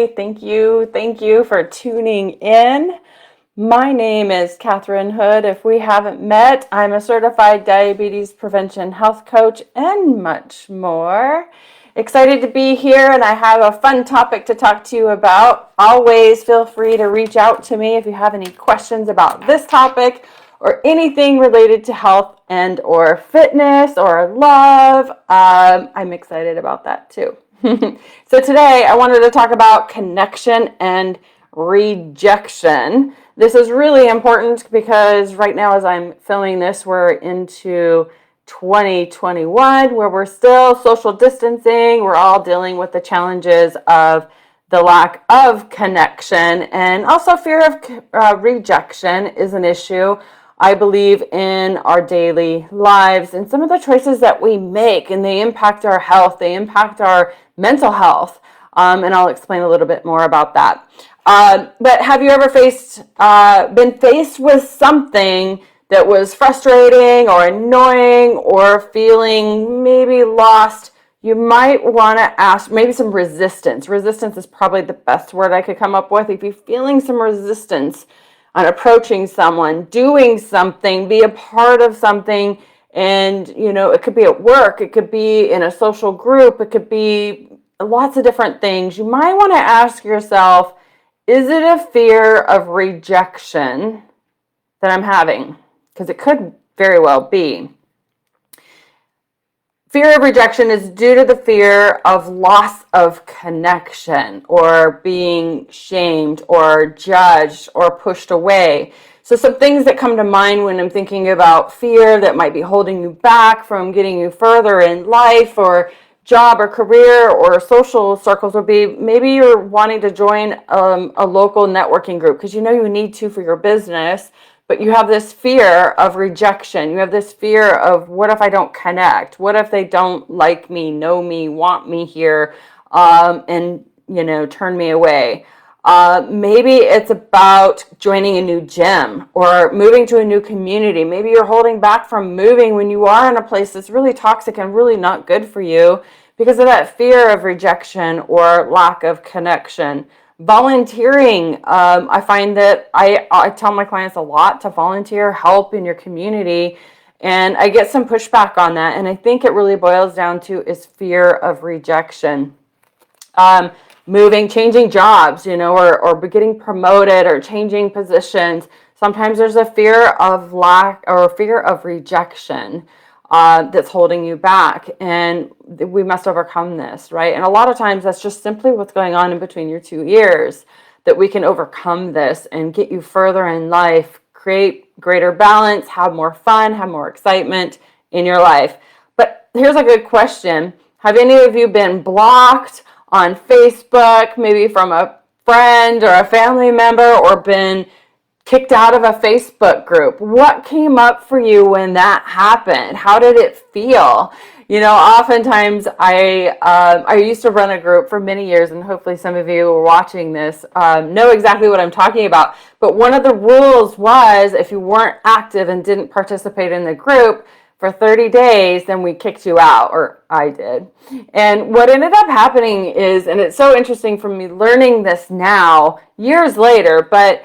everybody. Thank you for tuning in. My name is Catherine Hood. If we haven't met, I'm a certified diabetes prevention health coach and much more. Excited to be here, and I have a fun topic to talk to you about. Always feel free to reach out to me if you have any questions about this topic or anything related to health and or fitness or love. I'm excited about that too. So today I wanted to talk about connection and rejection. This is really important because right now as I'm filming this, we're into 2021 where we're still social distancing. We're all dealing with the challenges of the lack of connection, and also fear of rejection is an issue. I believe in our daily lives and some of the choices that we make, and they impact our health, they impact our mental health, and I'll explain a little bit more about that. But have you ever been faced with something that was frustrating or annoying or feeling maybe lost? You might want to ask maybe some resistance. Resistance is probably the best word I could come up with. If you're feeling some resistance on approaching someone, doing something, be a part of something, and it could be at work, it could be in a social group, it could be lots of different things. You might want to ask yourself, is it a fear of rejection that I'm having? Because it could very well be. Fear of rejection is due to the fear of loss of connection or being shamed or judged or pushed away. So some things that come to mind when I'm thinking about fear that might be holding you back from getting you further in life or job or career or social circles would be maybe you're wanting to join a local networking group because you need to for your business. But you have this fear of rejection. You have this fear of what if I don't connect? What if they don't like me, know me, want me here, and turn me away? Maybe it's about joining a new gym or moving to a new community. Maybe you're holding back from moving when you are in a place that's really toxic and really not good for you because of that fear of rejection or lack of connection. Volunteering, I find that I tell my clients a lot to volunteer, help in your community, and I get some pushback on that, and I think it really boils down to is fear of rejection. Changing jobs, or getting promoted or changing positions. Sometimes there's a fear of lack or fear of rejection that's holding you back, and we must overcome this, right? And a lot of times that's just simply what's going on in between your two ears, that we can overcome this and get you further in life, create greater balance, have more fun, have more excitement in your life. But here's a good question. Have any of you been blocked on Facebook, maybe from a friend or a family member, or been kicked out of a Facebook group? What came up for you when that happened? How did it feel? Oftentimes I used to run a group for many years, and hopefully some of you who are watching this know exactly what I'm talking about. But one of the rules was if you weren't active and didn't participate in the group for 30 days, then we kicked you out, or I did. And what ended up happening is, and it's so interesting for me learning this now, years later, but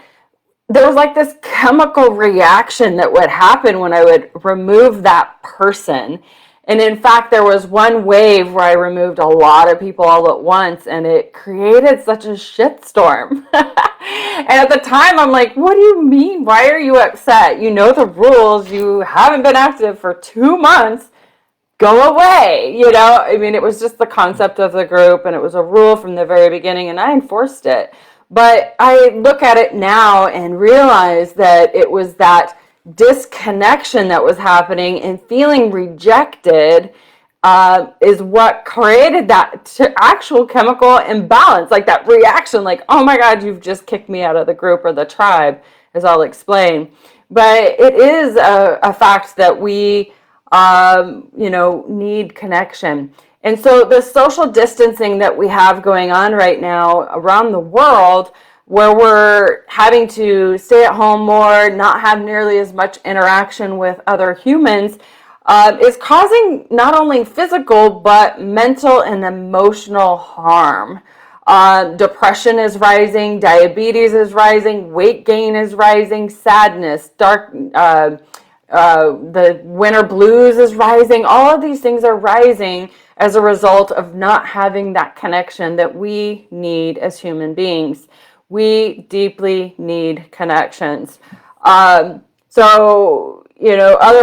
there was like this chemical reaction that would happen when I would remove that person. And in fact, there was one wave where I removed a lot of people all at once, and it created such a shitstorm. And at the time, I'm like, what do you mean? Why are you upset? You know the rules. You haven't been active for 2 months. Go away. It was just the concept of the group, and it was a rule from the very beginning, and I enforced it. But I look at it now and realize that it was that disconnection that was happening, and feeling rejected is what created that actual chemical imbalance, like that reaction, like, oh my God, you've just kicked me out of the group or the tribe, as I'll explain. But it is a fact that we, need connection. And so the social distancing that we have going on right now around the world, where we're having to stay at home more, not have nearly as much interaction with other humans, is causing not only physical, but mental and emotional harm. Depression is rising, diabetes is rising, weight gain is rising, sadness, the winter blues is rising. All of these things are rising as a result of not having that connection that we need as human beings. We deeply need connections. Other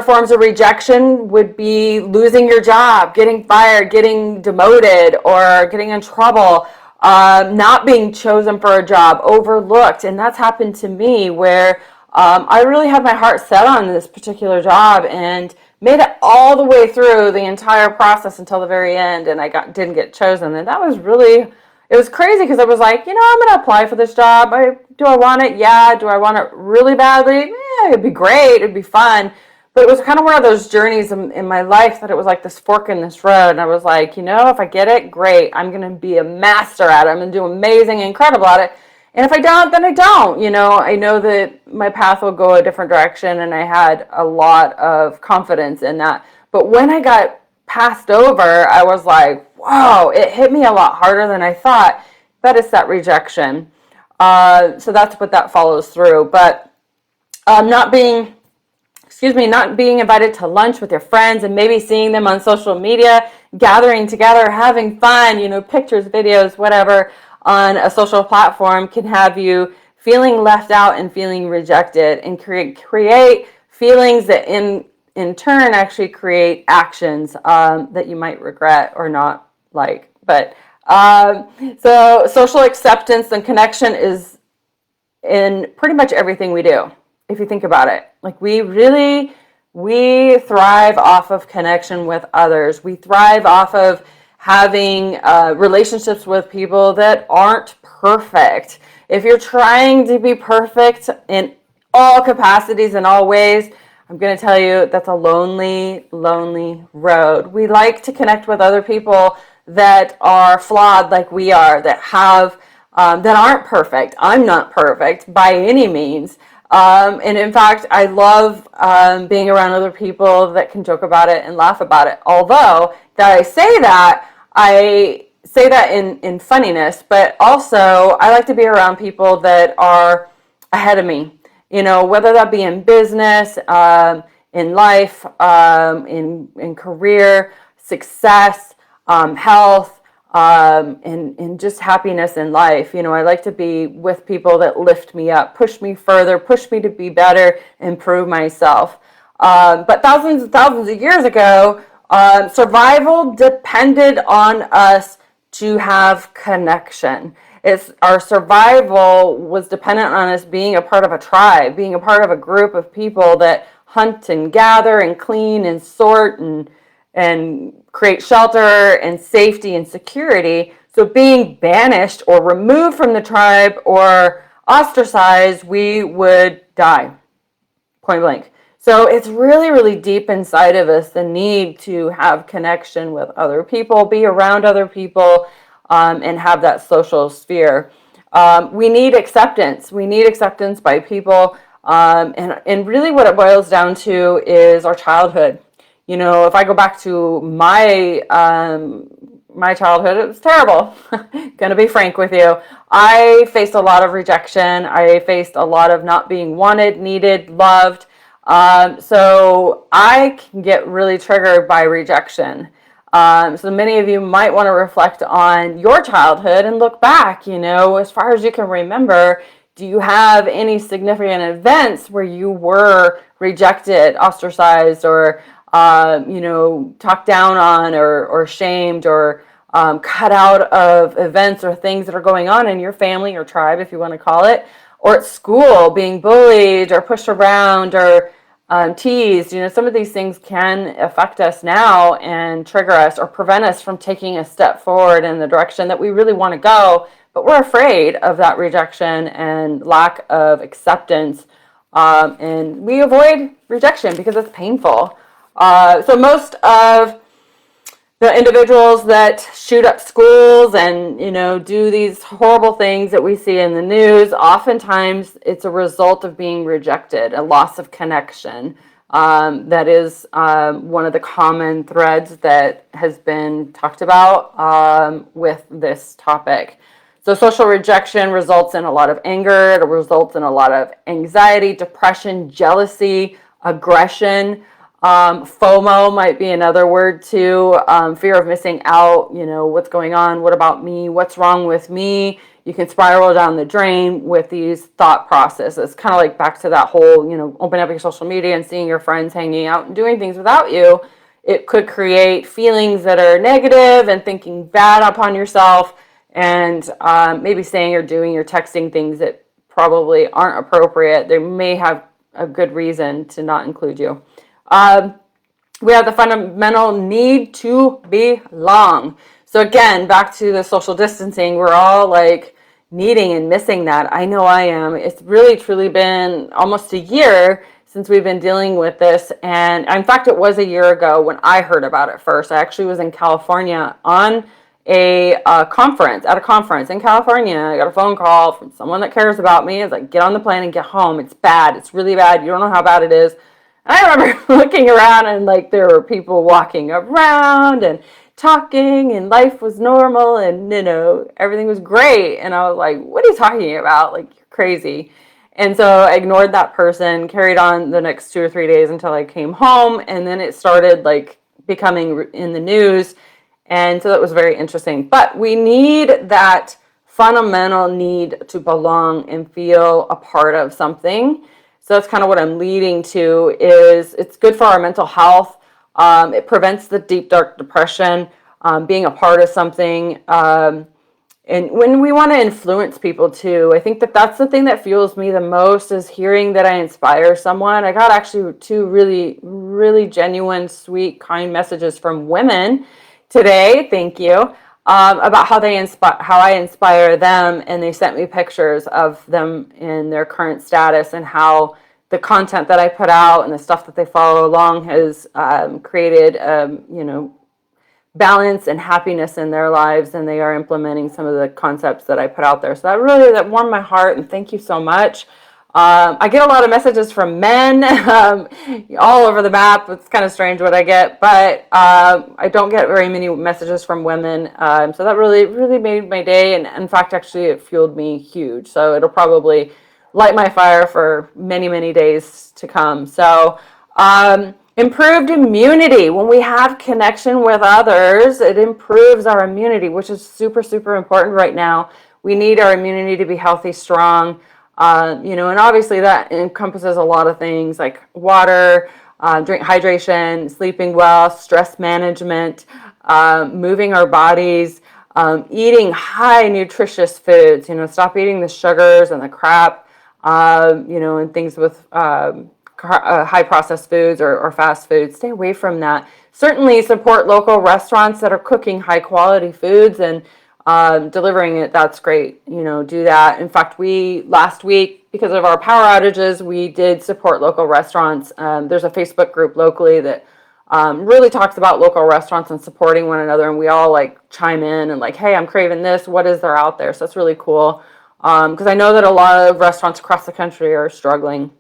forms of rejection would be losing your job, getting fired, getting demoted, or getting in trouble, not being chosen for a job, overlooked. And that's happened to me where I really had my heart set on this particular job and made it all the way through the entire process until the very end, and didn't get chosen. And that was really, it was crazy because I was like, I'm going to apply for this job. Do I want it? Yeah. Do I want it really badly? Yeah, it'd be great. It'd be fun. But it was kind of one of those journeys in my life that it was like this fork in this road. And I was like, if I get it, great. I'm going to be a master at it. I'm going to do amazing, incredible at it. And if I don't, then I don't. I know that my path will go a different direction, and I had a lot of confidence in that. But when I got passed over, I was like, whoa, it hit me a lot harder than I thought. But it's that rejection. So that's what that follows through. But not being invited to lunch with your friends and maybe seeing them on social media, gathering together, having fun, pictures, videos, whatever, on a social platform can have you feeling left out and feeling rejected, and create feelings that in turn actually create actions that you might regret or not like. But so social acceptance and connection is in pretty much everything we do, if you think about it. Like we thrive off of connection with others. We thrive off of having relationships with people that aren't perfect. If you're trying to be perfect in all capacities and all ways, I'm going to tell you that's a lonely, lonely road. We like to connect with other people that are flawed like we are, that aren't perfect. I'm not perfect by any means. And in fact, I love being around other people that can joke about it and laugh about it. Although I say that in funniness, but also I like to be around people that are ahead of me. Whether that be in business, in life, in career, success, health, and just happiness in life. I like to be with people that lift me up, push me further, push me to be better, improve myself. But thousands and thousands of years ago, survival depended on us to have connection. Our survival was dependent on us being a part of a tribe, being a part of a group of people that hunt and gather and clean and sort and create shelter and safety and security. So being banished or removed from the tribe or ostracized, we would die, point blank. So it's really, really deep inside of us, the need to have connection with other people, be around other people, and have that social sphere. We need acceptance. We need acceptance by people. And really what it boils down to is our childhood. If I go back to my childhood, it was terrible. Gonna be frank with you. I faced a lot of rejection. I faced a lot of not being wanted, needed, loved. So I can get really triggered by rejection. So many of you might want to reflect on your childhood and look back, as far as you can remember. Do you have any significant events where you were rejected, ostracized, or talked down on, or shamed, or cut out of events or things that are going on in your family or tribe, if you want to call it, or at school, being bullied or pushed around or teased? Some of these things can affect us now and trigger us or prevent us from taking a step forward in the direction that we really want to go, but we're afraid of that rejection and lack of acceptance, and we avoid rejection because it's painful. So most of the individuals that shoot up schools and do these horrible things that we see in the news, oftentimes it's a result of being rejected, a loss of connection. That is one of the common threads that has been talked about with this topic. So social rejection results in a lot of anger. It results in a lot of anxiety, depression, jealousy, aggression. FOMO might be another word too. Fear of missing out. What's going on? What about me? What's wrong with me? You can spiral down the drain with these thought processes. Kind of like back to that whole, open up your social media and seeing your friends hanging out and doing things without you. It could create feelings that are negative and thinking bad upon yourself, and maybe saying or doing or texting things that probably aren't appropriate. They may have a good reason to not include you. We have the fundamental need to belong. So again, back to the social distancing, we're all like needing and missing that. I know I am. It's really truly been almost a year since we've been dealing with this. And in fact, it was a year ago when I heard about it first. I actually was in California on a conference, at a conference in California. I got a phone call from someone that cares about me. It's like, get on the plane and get home. It's bad. It's really bad. You don't know how bad it is. And I remember looking around and like there were people walking around and talking and life was normal and everything was great. And I was like, what are you talking about? Like, you're crazy. And so I ignored that person, carried on the next 2 or 3 days until I came home. And then it started like becoming in the news. And so that was very interesting. But we need that fundamental need to belong and feel a part of something. So that's kind of what I'm leading to, is it's good for our mental health. It prevents the deep, dark depression, being a part of something. And when we want to influence people too, I think that that's the thing that fuels me the most, is hearing that I inspire someone. I got actually 2 really, really genuine, sweet, kind messages from women today. Thank you. About how I inspire them, and they sent me pictures of them in their current status, and how the content that I put out and the stuff that they follow along has created, balance and happiness in their lives, and they are implementing some of the concepts that I put out there. So that warmed my heart, and thank you so much. I get a lot of messages from men all over the map. It's kind of strange what I get, but I don't get very many messages from women. So that really, really made my day. And in fact, actually, it fueled me huge. So it'll probably light my fire for many, many days to come. So improved immunity. When we have connection with others, it improves our immunity, which is super, super important right now. We need our immunity to be healthy, strong. And obviously that encompasses a lot of things like water, hydration, sleeping well, stress management, moving our bodies, eating high nutritious foods. Stop eating the sugars and the crap, and things with high processed foods or fast foods. Stay away from that. Certainly support local restaurants that are cooking high quality foods and delivering it. That's great. Do that. In fact, last week, because of our power outages, we did support local restaurants. There's a Facebook group locally that really talks about local restaurants and supporting one another. And we all like chime in and like, hey, I'm craving this. What is there out there? So that's really cool. Because I know that a lot of restaurants across the country are struggling.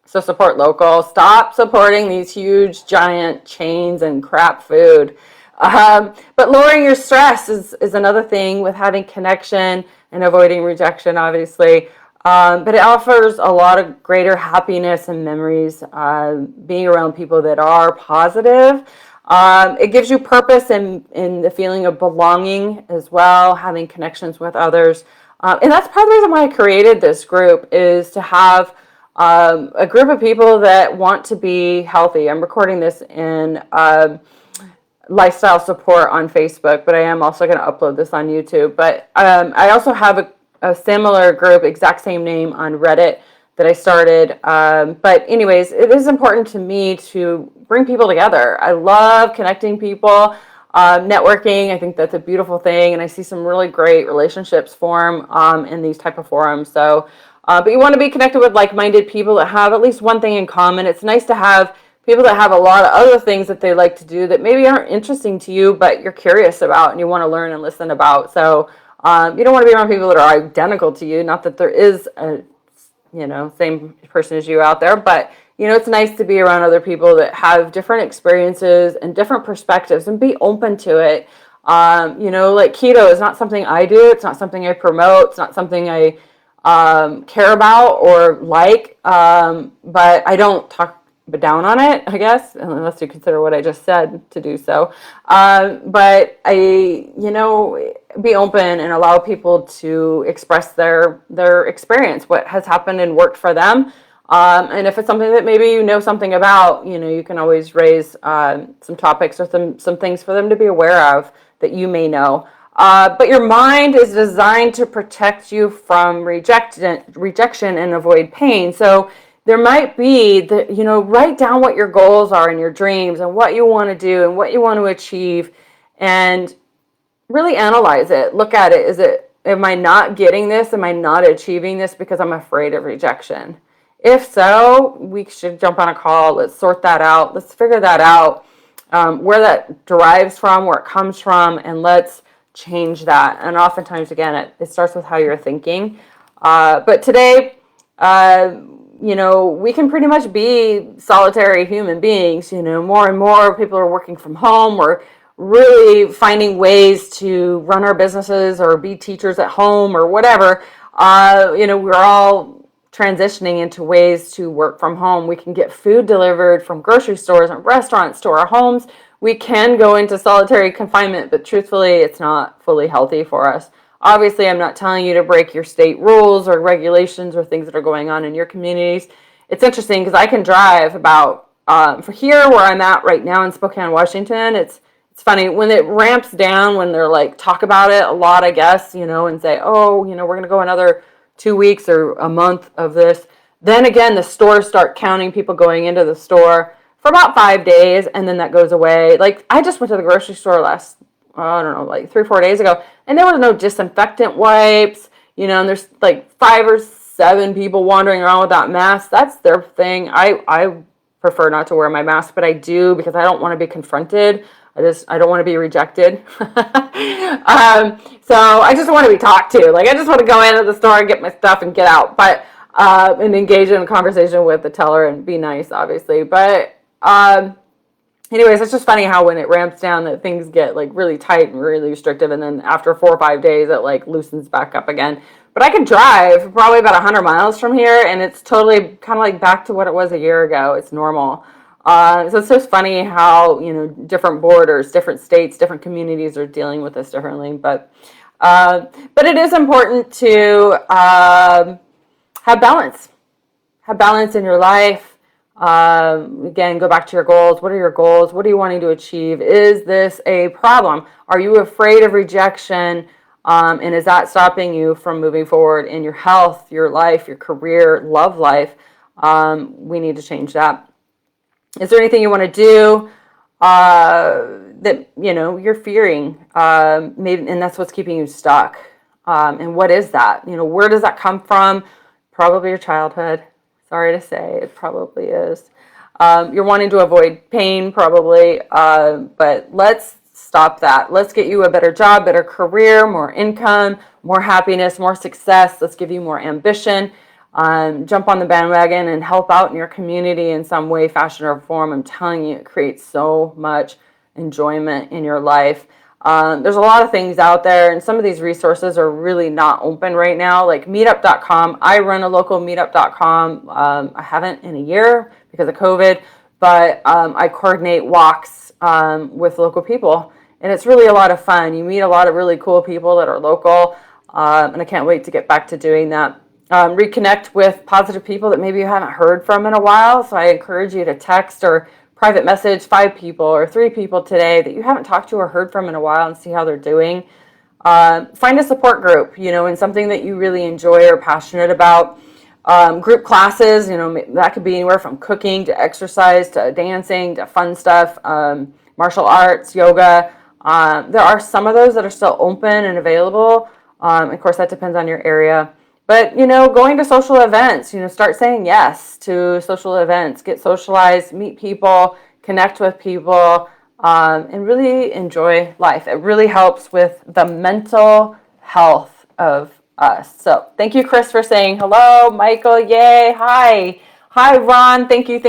So support local. Stop supporting these huge, giant chains and crap food. But lowering your stress is another thing with having connection and avoiding rejection, obviously. But it offers a lot of greater happiness and memories, being around people that are positive. It gives you purpose and the feeling of belonging as well, having connections with others. And that's part of the reason why I created this group, is to have a group of people that want to be healthy. I'm recording this in lifestyle support on Facebook, but I am also going to upload this on YouTube. But I also have a similar group, exact same name, on Reddit that I started. But anyways, it is important to me to bring people together. I love connecting people, networking. I think that's a beautiful thing, and I see some really great relationships form in these type of forums. So, but you want to be connected with like-minded people that have at least one thing in common. It's nice to have people that have a lot of other things that they like to do that maybe aren't interesting to you, but you're curious about and you want to learn and listen about. So you don't want to be around people that are identical to you. Not that there is a, same person as you out there, but it's nice to be around other people that have different experiences and different perspectives, and be open to it. Like keto is not something I do. It's not something I promote. It's not something I care about or like. But I don't talk down on it, I guess, unless you consider what I just said to do so. But be open and allow people to express their experience, what has happened and worked for them. And if it's something that maybe you know something about, you can always raise some topics or some things for them to be aware of that you may know. But your mind is designed to protect you from rejection and avoid pain. So there might be write down what your goals are and your dreams and what you want to do and what you want to achieve, and really analyze it. Look at it. Am I not getting this? Am I not achieving this because I'm afraid of rejection? If so, we should jump on a call. Let's sort that out. Let's figure that out, where that derives from, where it comes from, and let's change that. And oftentimes, again, it starts with how you're thinking. But today, we can pretty much be solitary human beings. More and more people are working from home. We're really finding ways to run our businesses or be teachers at home or whatever. We're all transitioning into ways to work from home. We can get food delivered from grocery stores and restaurants to our homes. We can go into solitary confinement, but truthfully, it's not fully healthy for us. Obviously, I'm not telling you to break your state rules or regulations or things that are going on in your communities. It's interesting because I can drive about, for here where I'm at right now in Spokane, Washington, it's funny when it ramps down, when they're like talk about it a lot, I guess, and say, oh, we're going to go another 2 weeks or a month of this. Then again, the stores start counting people going into the store for about 5 days, and then that goes away. Like I just went to the grocery store last, I don't know, like 3 or 4 days ago, and there was no disinfectant wipes, and there's like 5 or 7 people wandering around without masks. That's their thing. I prefer not to wear my mask, but I do because I don't want to be confronted. I don't want to be rejected. So I just want to be talked to. Like I just want to go into the store and get my stuff and get out, but and engage in a conversation with the teller and be nice, obviously. But anyways, it's just funny how when it ramps down that things get like really tight and really restrictive, and then after 4 or 5 days it like loosens back up again. But I can drive probably about 100 miles from here, and it's totally kind of like back to what it was a year ago. It's normal. So it's just funny how different borders, different states, different communities are dealing with this differently. But it is important to have balance. Have balance in your life. Again, go back to your goals. What are your goals? What are you wanting to achieve? Is this a problem? Are you afraid of rejection? And is that stopping you from moving forward in your health, your life, your career, love life? We need to change that. Is there anything you want to do that you're fearing? Maybe, and that's what's keeping you stuck. And what is that? Where does that come from? Probably your childhood. Sorry to say, it probably is. You're wanting to avoid pain, probably. But let's stop that. Let's get you a better job, better career, more income, more happiness, more success. Let's give you more ambition. Jump on the bandwagon and help out in your community in some way, fashion, or form. I'm telling you, it creates so much enjoyment in your life. There's a lot of things out there, and some of these resources are really not open right now, like meetup.com. I run a local meetup.com. I haven't in a year because of COVID, but I coordinate walks with local people, and it's really a lot of fun. You meet a lot of really cool people that are local, and I can't wait to get back to doing that. Reconnect with positive people that maybe you haven't heard from in a while. So I encourage you to text or private message 5 people or 3 people today that you haven't talked to or heard from in a while and see how they're doing. Find a support group, in something that you really enjoy or passionate about. Group classes, that could be anywhere from cooking to exercise to dancing to fun stuff, martial arts, yoga. There are some of those that are still open and available. Of course, that depends on your area. But, going to social events, start saying yes to social events, get socialized, meet people, connect with people, and really enjoy life. It really helps with the mental health of us. So thank you, Chris, for saying hello. Michael, yay. Hi, Ron. Thank you.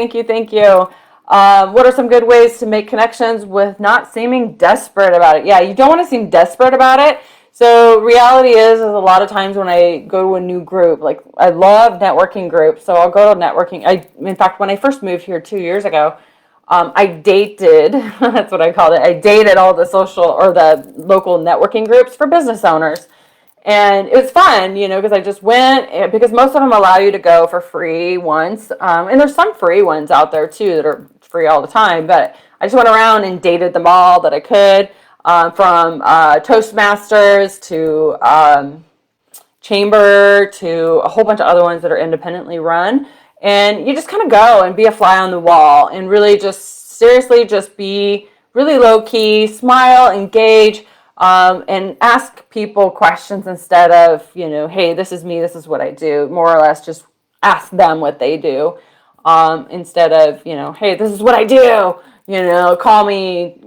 What are some good ways to make connections with not seeming desperate about it? Yeah, you don't want to seem desperate about it. So reality is a lot of times when I go to a new group, like I love networking groups, so I'll go to networking. In fact, when I first moved here 2 years ago, I dated, that's what I called it. I dated all the social or the local networking groups for business owners. And it was fun, because I just went, because most of them allow you to go for free once. And there's some free ones out there too that are free all the time. But I just went around and dated them all that I could, from Toastmasters to Chamber to a whole bunch of other ones that are independently run. And you just kind of go and be a fly on the wall and really just seriously just be really low key, smile, engage, and ask people questions instead of, hey, this is me, this is what I do. More or less just ask them what they do, instead of, hey, this is what I do. Call me,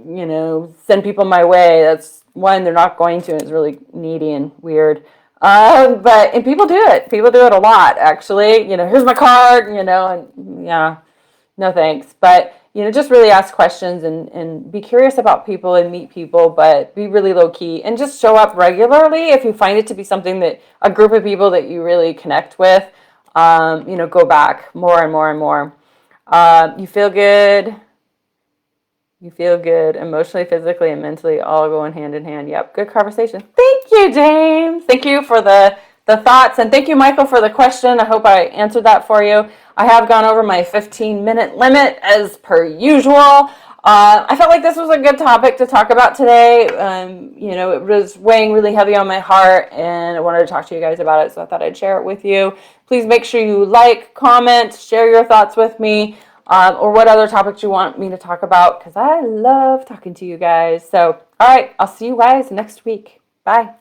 send people my way. That's one, they're not going to. It's really needy and weird. And people do it. People do it a lot, actually. Here's my card, and yeah, no thanks. But, just really ask questions and be curious about people and meet people, but be really low key and just show up regularly if you find it to be something that a group of people that you really connect with. Go back more and more and more. You feel good. You feel good emotionally, physically, and mentally, all going hand in hand. Yep, good conversation. Thank you, James. Thank you for the thoughts. And thank you, Michael, for the question. I hope I answered that for you. I have gone over my 15-minute limit as per usual. I felt like this was a good topic to talk about today. It was weighing really heavy on my heart, and I wanted to talk to you guys about it, so I thought I'd share it with you. Please make sure you like, comment, share your thoughts with me. Or what other topics you want me to talk about, because I love talking to you guys. So, all right, I'll see you guys next week. Bye.